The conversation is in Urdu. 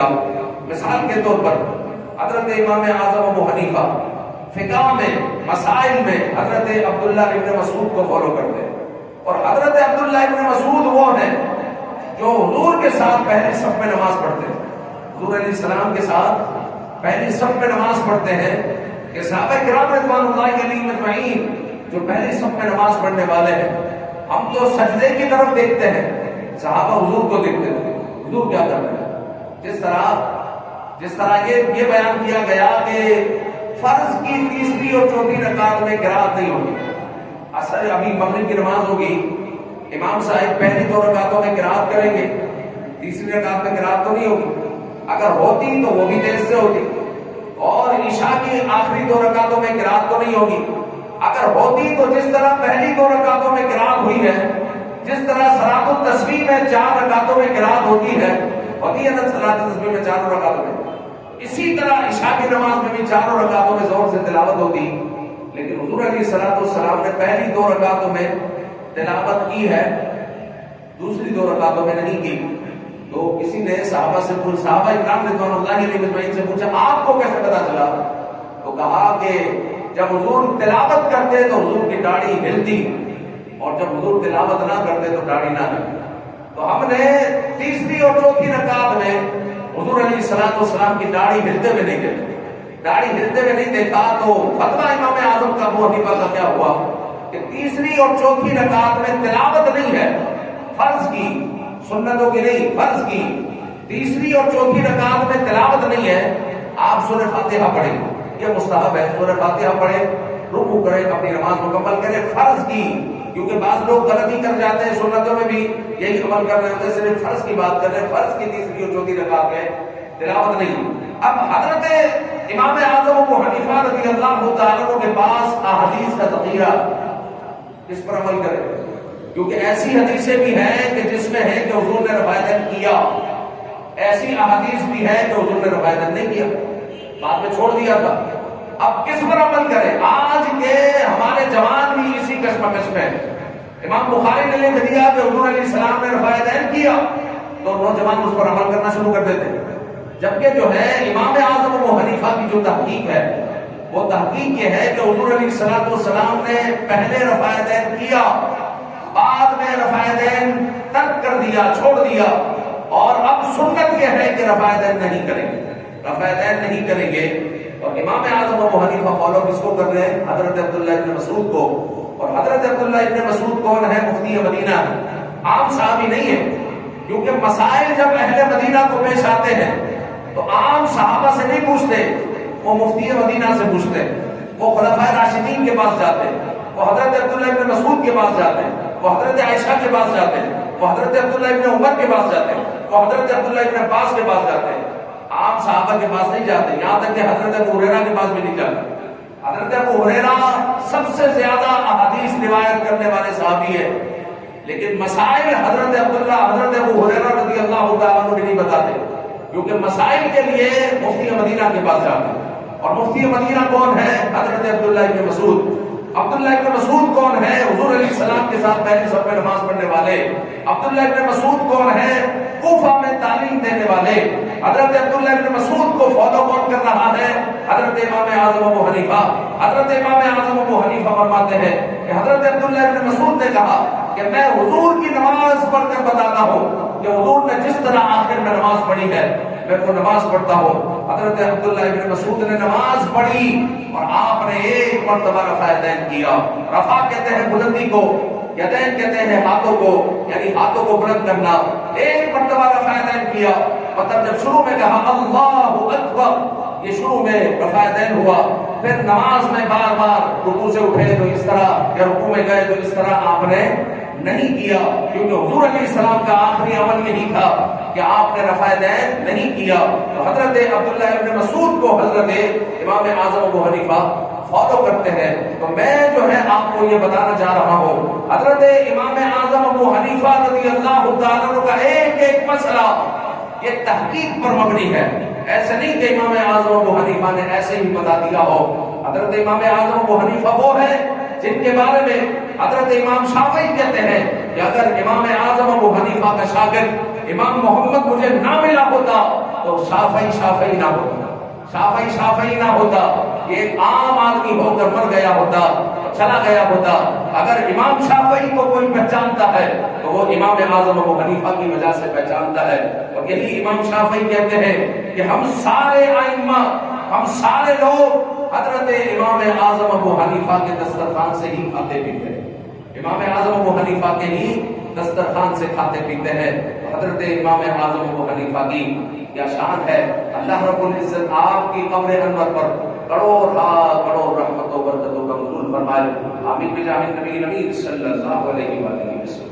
مثال کے طور پر حضرت امام اعظم ابو حنیفہ فقہ میں مسائل میں حضرت عبداللہ ابن مسعود کو فالو کرتے ہیں، اور حضرت عبداللہ ابن مسعود وہ ہیں جو حضور کے ساتھ پہلی صف میں نماز پڑھتے ہیں، حضور علیہ السلام کے ساتھ پہلی صف میں نماز پڑھتے ہیں کہ صحابہ کرام رضوان اللہ علیہم اجمعین جو پہلی صف میں نماز پڑھنے والے ہیں، ہم تو سجدے کی طرف دیکھتے ہیں، صحابہ حضور کو دیکھتے ہیں حضور کیا کر رہے ہیں۔ جس طرح یہ بیان کیا گیا کہ فرض کی تیسری اور چوتھی رکعت میں قرات نہیں ہوگی، اصل ابھی مغرب کی نماز ہوگی، امام صاحب پہلی دو رکعتوں میں قرات کریں گے، تیسری رکعت میں قرات تو نہیں ہوگی، اگر ہوتی تو وہ بھی تیز سے ہوتی، اور عشاء کی آخری دو رکعتوں میں قرات تو نہیں ہوگی، اگر ہوتی تو جس طرح پہلی دو رکعتوں میں قرات ہوئی ہے، جس طرح صلاۃ التسبیح میں 4 رکعتوں میں قرات ہوتی ہے نا صلاۃ التسبیح میں 4 رکعتوں میں، اسی طرح عشاء کی نماز میں بھی 4 رکعتوں میں زور سے تلاوت ہوتی، لیکن حضور علیہ السلام نے پہلی 2 رکعتوں میں تلاوت کی ہے، دوسری 2 رکعتوں میں نہیں کی۔ تو کسی نے صحابہ اکرام رضوان اللہ علیہم اجمعین سے پوچھا آپ کو کیسے پتا چلا؟ تو کہا کہ جب حضور تلاوت کرتے تو حضور کی داڑھی ہلتی، اور جب حضور تلاوت نہ کرتے تو داڑھی نہ ہلتی۔ تو ہم نے تیسری اور چوتھی رکعت میں حضور علیہ السلام کی داڑھی ہلتے ہوئے نہیں دیکھا، داڑھی ہلتے ہوئے نہیں دیکھا، تو فتویٰ امام اعظم کا ابو حنیفہ کا کیا ہوا کہ تیسری اور چوتھی رکعت میں تلاوت نہیں ہے، فرض کی، سنتوں کی نہیں، فرض کی تیسری اور چوتھی رکعت میں تلاوت نہیں ہے، آپ سورہ فاتحہ پڑھیں، یہ مستحب ہے، سورہ فاتحہ پڑھیں، رکوع کریں، اپنی نماز مکمل کریں، فرض کی، کیونکہ بعض لوگ غلطی کر جاتے ہیں، سنتوں میں بھی یہی عمل کر رہے ہوتے ہیں، صرف فرض کی بات کر رہے ہیں، فرض کی تیسری اور چوتھی رکعت میں تلاوت نہیں۔ اب حضرت امام اعظم ابو حنیفہ رضی اللہ تعالیٰ عنہ کے پاس احادیث کا ذخیرہ، اس پر عمل کریں، کیونکہ ایسی حدیثیں بھی ہیں کہ جس میں ہے کہ حضور نے رفع یدین کیا، ایسی احادیث بھی ہے کہ حضور نے رفع یدین نہیں کیا، بعد میں چھوڑ دیا تھا۔ اب کس پر عمل کریں؟ آج کے ہمارے جوان بھی اسی کشمکش میں، امام بخاری نے لکھ دیا کہ حضور علیہ السلام نے رفع یدین کیا، تو نوجوان اس پر عمل کرنا شروع کر دیتے ہیں، جبکہ جو ہے امام اعظم ابو حنیفہ کی جو تحقیق ہے وہ تحقیق یہ ہے کہ حضور علیہ السلام نے پہلے رفع یدین کیا، بعد میں رفع یدین ترک کر دیا، چھوڑ دیا، اور اب سنت یہ ہے کہ رفع یدین نہیں کریں گے، رفع یدین نہیں کریں گے۔ اور امام اعظم ابو حنیفہ فالو کس کو کر رہے ہیں؟ حضرت عبداللہ ابن مسعود کو، اور حضرت عبداللہ ابن مسعود کون ہے؟ مفتی مدینہ، عام صحابی نہیں ہے، کیونکہ مسائل جب اہل مدینہ کو پیش آتے ہیں تو عام صحابہ سے نہیں پوچھتے، وہ مفتی مدینہ سے پوچھتے ہیں، وہ خلفائے راشدین کے پاس جاتے ہیں، وہ حضرت عبداللہ ابن مسعود کے پاس جاتے ہیں، وہ حضرت عائشہ کے پاس جاتے ہیں، وہ حضرت عبداللہ ابن عمر کے پاس جاتے ہیں، وہ حضرت عبداللہ ابن عباس کے پاس جاتے ہیں، عام صحابہ کے پاس نہیں جاتے، یہاں تک کہ حضرت ابو ہریرہ کے پاس بھی نہیں جاتے۔ حضرت ابو ہریرہ سب سے زیادہ احادیث روایت کرنے والے صحابی ہیں، لیکن مسائل حضرت ابو ہریرہ رضی اللہ تعالیٰ عنہ نہیں بتاتے، کیونکہ مسائل کے لیے مفتی مدینہ کے پاس جاتے ہیں، اور مفتی مدینہ کون ہے؟ حضرت عبداللہ ابن مسعود۔ عبداللہ ابن مسعود کون ہے؟ حضور علیہ السلام کے ساتھ پہلی صف میں نماز پڑھنے والے۔ عبداللہ ابن مسعود کون ہے؟ کوفہ میں تعلیم دینے والے۔ حضرت عبداللہ ابن مسعود کو فالو کون کر رہا ہے؟ حضرت امام اعظم ابو حنیفہ۔ حضرت امام اعظم ابو حنیفہ فرماتے ہیں کہ حضرت عبداللہ ابن مسعود نے کہا کہ میں حضور کی نماز پڑھ کر بتاتا ہوں کہ حضور نے جس طرح آخر میں نماز پڑھی ہے میں وہ نماز پڑھتا ہوں۔ حضرت عبداللہ ابن مسعود نے نماز پڑھی اور آپ نے ایک مرتبہ رفع یدین کیا۔ رفع کہتے ہیں بلندی کو، یدین کہتے ہیں ہاتھوں کو، یعنی ہاتھوں کو بلند کرنا۔ ایک مرتبہ رفع یدین کیا، مطلب جب شروع میں کہا اللہ اکبر، یہ شروع میں رفع یدین ہوا، پھر نماز میں بار بار رکوع سے اٹھے تو اس طرح، یا رکوع میں گئے تو اس طرح آپ نے نہیں کیا، کیونکہ حضور علیہ السلام کا آخری عمل یہی تھا کہ آپ نے رفع یدین نہیں کیا۔ تو حضرت عبداللہ ابن مسعود کو حضرت امام اعظم ابو حنیفہ فالو کرتے ہیں۔ تو میں جو ہے آپ کو یہ بتانا چاہ رہا ہوں، حضرت امام اعظم ابو حنیفہ رضی اللہ تعالیٰ عنہ کا ایک ایک مسئلہ یہ تحقیق پر مبنی ہے، ایسے نہیں کہ امام اعظم ابو حنیفہ نے ایسے ہی بتا دیا ہو۔ حضرت امام اعظم ابو حنیفہ وہ ہے جن کے بارے میں حضرت امام شافعی کہتے ہیں کہ اگر امام اعظم ابو حنیفہ کا شاگرد امام محمد مجھے نہ ملا ہوتا تو شافعی نہ ہوتا، شافعی نہ ہوتا، یہ ایک عام آدمی ہو کر مر گیا ہوتا، چلا گیا ہوتا۔ اگر امام شافعی کو کوئی پہچانتا ہے تو وہ امام اعظم ابو حنیفہ کی وجہ سے پہچانتا ہے۔ اور یہی امام شافعی کہتے ہیں کہ ہم سارے ائمہ، ہم سارے لوگ حضرت امام اعظم ابو حنیفہ کے دسترخوان سے ہی کھاتے پیتے ہیں، امام اعظم ابو حنیفہ کے ہی دسترخوان سے کھاتے پیتے ہیں۔ حضرت امام اعظم ابو حنیفہ کی کیا شان ہے۔ اللہ رب العزت آپ کی قبر انور پر کروڑ رحمتوں برکتوں کا نزول فرمائے، آمین بجاہ النبی صلی اللہ علیہ وسلم۔